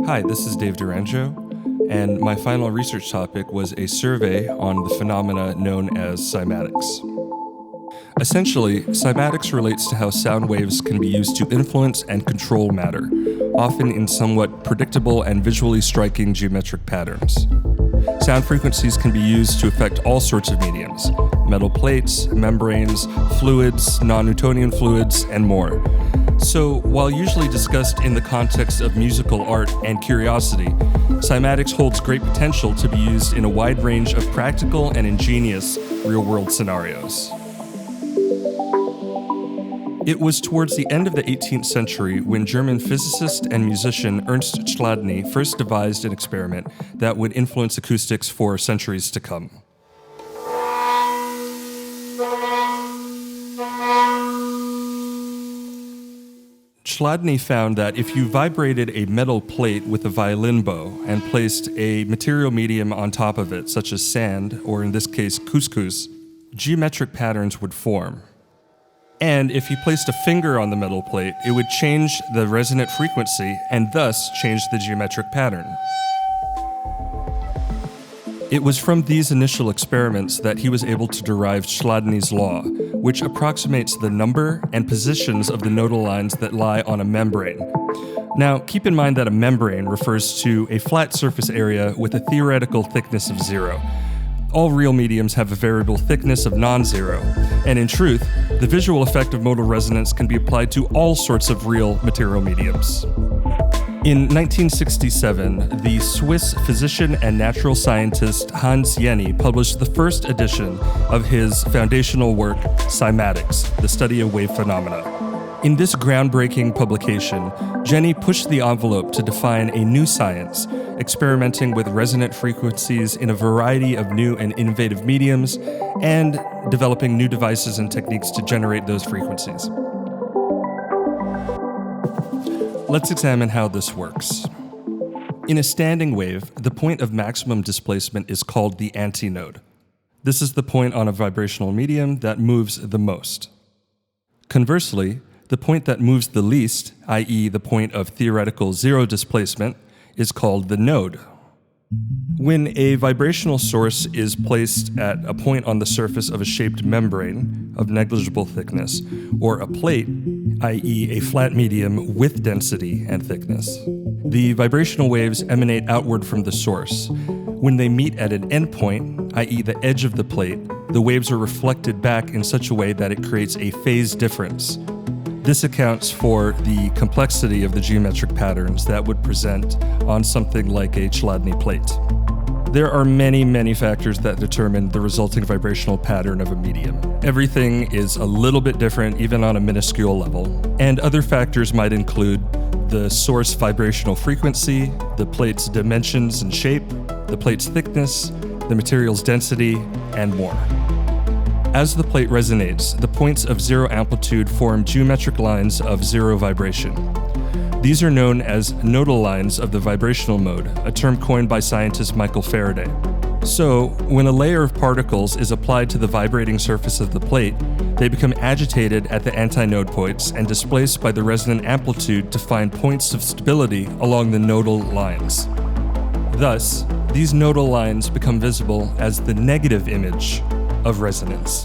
Hi, this is Dave Duranjo, and my final research topic was a survey on the phenomena known as cymatics. Essentially, cymatics relates to how sound waves can be used to influence and control matter, often in somewhat predictable and visually striking geometric patterns. Sound frequencies can be used to affect all sorts of mediums: metal plates, membranes, fluids, non-Newtonian fluids, and more. So, while usually discussed in the context of musical art and curiosity, cymatics holds great potential to be used in a wide range of practical and ingenious real-world scenarios. It was towards the end of the 18th century when German physicist and musician Ernst Chladni first devised an experiment that would influence acoustics for centuries to come. Chladni found that if you vibrated a metal plate with a violin bow and placed a material medium on top of it, such as sand, or in this case couscous, geometric patterns would form. And if you placed a finger on the metal plate, it would change the resonant frequency and thus change the geometric pattern. It was from these initial experiments that he was able to derive Chladni's law, which approximates the number and positions of the nodal lines that lie on a membrane. Now, keep in mind that a membrane refers to a flat surface area with a theoretical thickness of 0. All real mediums have a variable thickness of non-zero, and in truth, the visual effect of modal resonance can be applied to all sorts of real material mediums. In 1967, the Swiss physician and natural scientist Hans Jenny published the first edition of his foundational work, Cymatics, the study of wave phenomena. In this groundbreaking publication, Jenny pushed the envelope to define a new science, experimenting with resonant frequencies in a variety of new and innovative mediums, and developing new devices and techniques to generate those frequencies. Let's examine how this works. In a standing wave, the point of maximum displacement is called the antinode. This is the point on a vibrational medium that moves the most. Conversely, the point that moves the least, i.e. the point of theoretical zero displacement, is called the node. When a vibrational source is placed at a point on the surface of a shaped membrane of negligible thickness, or a plate, i.e. a flat medium with density and thickness, the vibrational waves emanate outward from the source. When they meet at an endpoint, i.e. the edge of the plate, the waves are reflected back in such a way that it creates a phase difference. This accounts for the complexity of the geometric patterns that would present on something like a Chladni plate. There are many, many factors that determine the resulting vibrational pattern of a medium. Everything is a little bit different, even on a minuscule level, and other factors might include the source vibrational frequency, the plate's dimensions and shape, the plate's thickness, the material's density, and more. As the plate resonates, the points of zero amplitude form geometric lines of zero vibration. These are known as nodal lines of the vibrational mode, a term coined by scientist Michael Faraday. So, when a layer of particles is applied to the vibrating surface of the plate, they become agitated at the antinode points and displaced by the resonant amplitude to find points of stability along the nodal lines. Thus, these nodal lines become visible as the negative image of resonance.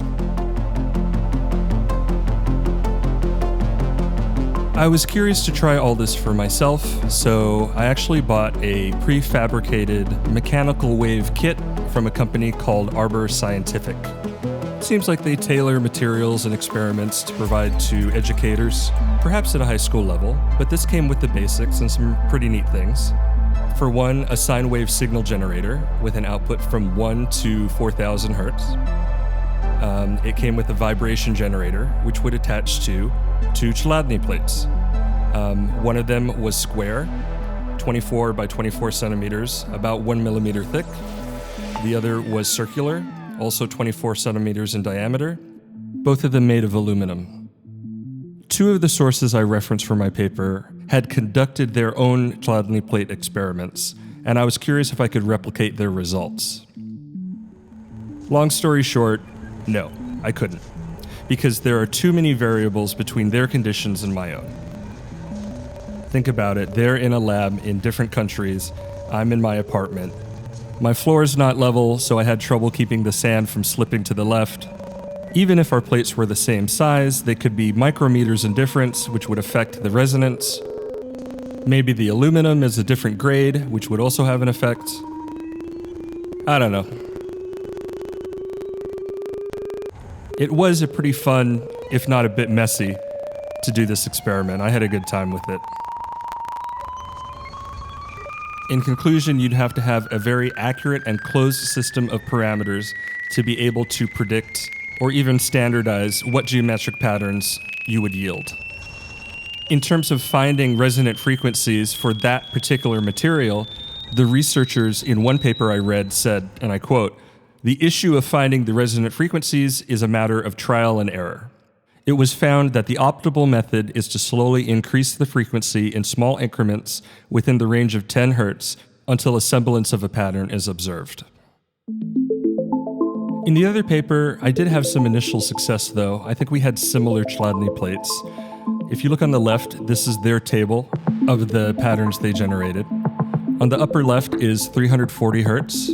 I was curious to try all this for myself, so I actually bought a prefabricated mechanical wave kit from a company called Arbor Scientific. Seems like they tailor materials and experiments to provide to educators, perhaps at a high school level, but this came with the basics and some pretty neat things. For one, a sine wave signal generator with an output from 1 to 4,000 hertz. It came with a vibration generator, which would attach to two Chladni plates. One of them was square, 24 by 24 centimeters, about 1 millimeter thick. The other was circular, also 24 centimeters in diameter, both of them made of aluminum. Two of the sources I referenced for my paper had conducted their own Chladni plate experiments, and I was curious if I could replicate their results. Long story short, no, I couldn't, because there are too many variables between their conditions and my own. Think about it. They're in a lab in different countries. I'm in my apartment. My floor is not level, so I had trouble keeping the sand from slipping to the left. Even if our plates were the same size, they could be micrometers in difference, which would affect the resonance. Maybe the aluminum is a different grade, which would also have an effect. I don't know. It was a pretty fun, if not a bit messy, to do this experiment. I had a good time with it. In conclusion, you'd have to have a very accurate and closed system of parameters to be able to predict or even standardize what geometric patterns you would yield. In terms of finding resonant frequencies for that particular material, the researchers in one paper I read said, and I quote, "The issue of finding the resonant frequencies is a matter of trial and error. It was found that the optimal method is to slowly increase the frequency in small increments within the range of 10 Hz until a semblance of a pattern is observed." In the other paper, I did have some initial success though. I think we had similar Chladni plates. If you look on the left, this is their table of the patterns they generated. On the upper left is 340 Hz,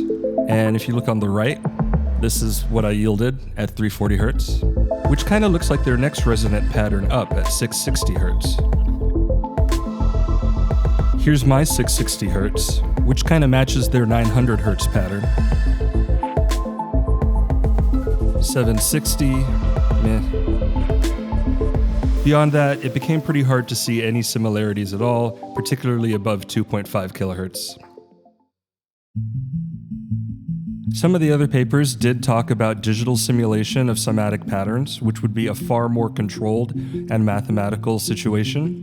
and if you look on the right, this is what I yielded at 340 Hz, which kind of looks like their next resonant pattern up at 660 Hz. Here's my 660 Hz, which kind of matches their 900 Hz pattern. 760, meh. Beyond that, it became pretty hard to see any similarities at all, particularly above 2.5 kilohertz. Some of the other papers did talk about digital simulation of cymatic patterns, which would be a far more controlled and mathematical situation.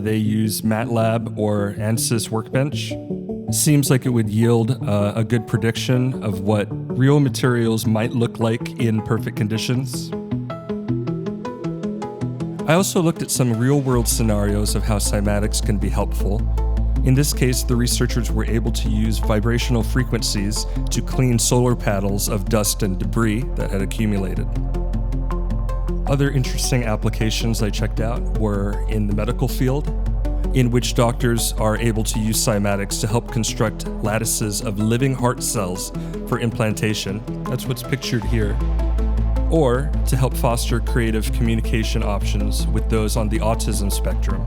They use MATLAB or ANSYS Workbench. Seems like it would yield a good prediction of what real materials might look like in perfect conditions. I also looked at some real-world scenarios of how cymatics can be helpful. In this case, the researchers were able to use vibrational frequencies to clean solar panels of dust and debris that had accumulated. Other interesting applications I checked out were in the medical field, in which doctors are able to use cymatics to help construct lattices of living heart cells for implantation. That's what's pictured here. Or to help foster creative communication options with those on the autism spectrum.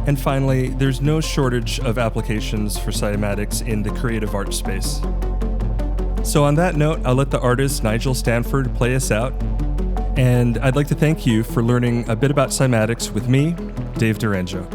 And finally, there's no shortage of applications for cymatics in the creative art space. So on that note, I'll let the artist Nigel Stanford play us out. And I'd like to thank you for learning a bit about cymatics with me, Dave Durango.